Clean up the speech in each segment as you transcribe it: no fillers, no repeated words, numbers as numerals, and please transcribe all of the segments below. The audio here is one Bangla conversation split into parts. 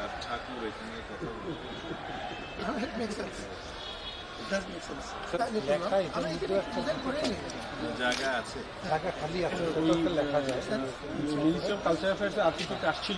আর ঠাকুর এখানে কথা বলবে। It makes sense. It does make sense. জায়গা আছে, জায়গা খালি আছে, লেখা যায়। মিনিস্ট্রি অফ কালচার অ্যাফেয়ার্স আর্টিফিক্ট আসছিল।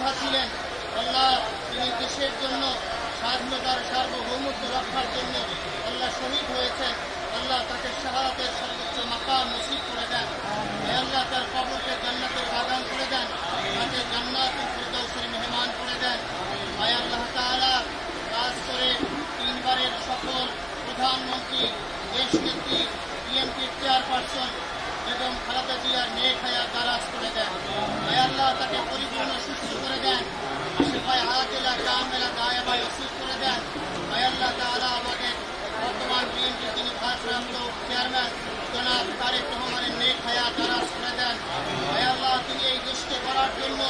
যোদ্ধা ছিলেন। আল্লাহ তিনি দেশের জন্য স্বাধীনতার সার্বভৌমত্ব রক্ষার জন্য আল্লাহ শহীদ হয়েছেন। আল্লাহ তাকে শাহাদাতের সর্বোচ্চ মাকাম নসিব করে দেন। হে আল্লাহ তার কবরকে জান্নাতের বাগান করে দেন, তাকে জান্নাতুল ফিরদাউসের মেহমান করে দেন। হে আল্লাহ তাআলা কাজ করে তিনবারের সফল প্রধানমন্ত্রী, দেশনেত্রী, বিএনপির চেয়ারপারসন এবং খালেদা জিয়ার নেক হায়াত দারাজ করে দেন। হে আল্লাহ তাকে পরিপূর্ণ সুস্থ করে দেন, শিফায়ে আজিলা কামিলা গায়েবা নসিব করে দেন। হে আল্লাহ তাআলা আমাদের বর্তমান বিএনপির যিনি ভারপ্রাপ্ত চেয়ারম্যান জনাব তারেক রহমানের নেক হায়াত দারাজ করে দেন। হে আল্লাহ তিনি এই দেশকে গড়ার জন্য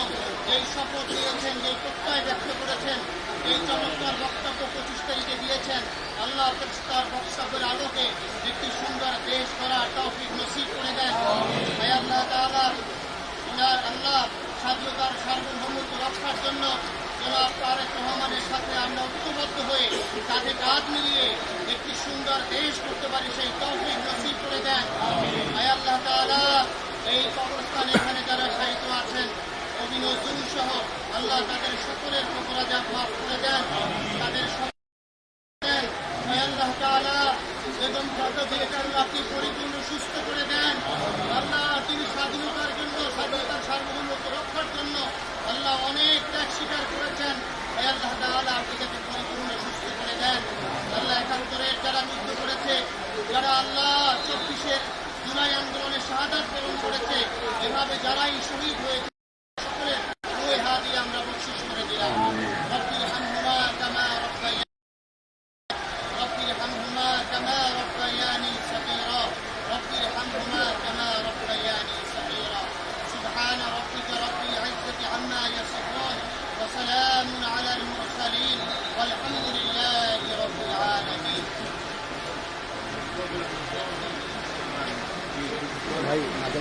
যেই শপথ নিয়েছেন, যেই প্রত্যয় ব্যক্ত করেছেন, এই চমৎকার বক্তব্য 25 তারিখে দিয়েছেন, আল্লাহ তার বক্তব্যের আলোকে একটি সুন্দর দেশ গড়ার তৌফিক নসিব করে দেন। হে আল্লাহ তাআলা আল্লাহ স্বাধীনতার সার্বভৌমত্ব রক্ষার জন্য জনাব তারেক রহমানের সাথে আমরা ঐক্যবদ্ধ হয়ে তাতে কাঁধ মিলিয়ে একটি সুন্দর দেশ করতে পারি সেই তৌফিক নসিব করে দেন। হে আল্লাহ তাআলা এই কবরস্থানে এখানে যারা শায়িত আছেন অভিনজরুল সহ আল্লাহ তাদের সকলের অপরাধ মাফ করে দেন, তাদের আল্লাহ তাআলা বেগম খালেদা জিয়াকে আল্লাহ আপনি পরিপূর্ণ সুস্থ করে দেন। আল্লাহ তিনি স্বাধীনতার জন্য, স্বাধীনতার সার্বভৌমত্ব রক্ষার জন্য আল্লাহ অনেক ত্যাগ স্বীকার করেছেন। আল্লাহ তাআলা আপনি তাকে পরিপূর্ণ সুস্থ করে দেন। আল্লাহ 71-এর যারা মৃত্যু করেছে, যারা আল্লাহ 24-এর জুলাই আন্দোলনে শাহাদাত বরণ করেছে, এভাবে যারাই শহীদ হয়েছে সকলের রূহে হাদিয়া আমরা বকশিশ করে দিলাম। রব্বির হামহুমা কামা রব্বায়ানি رب ارحمهما كما ربياني صغيرا رب ارحمهما كما ربياني صغيرا سبحان ربك رب العزة عما يصفون وسلام على المرسلين والحمد لله رب العالمين ভাই মাঝে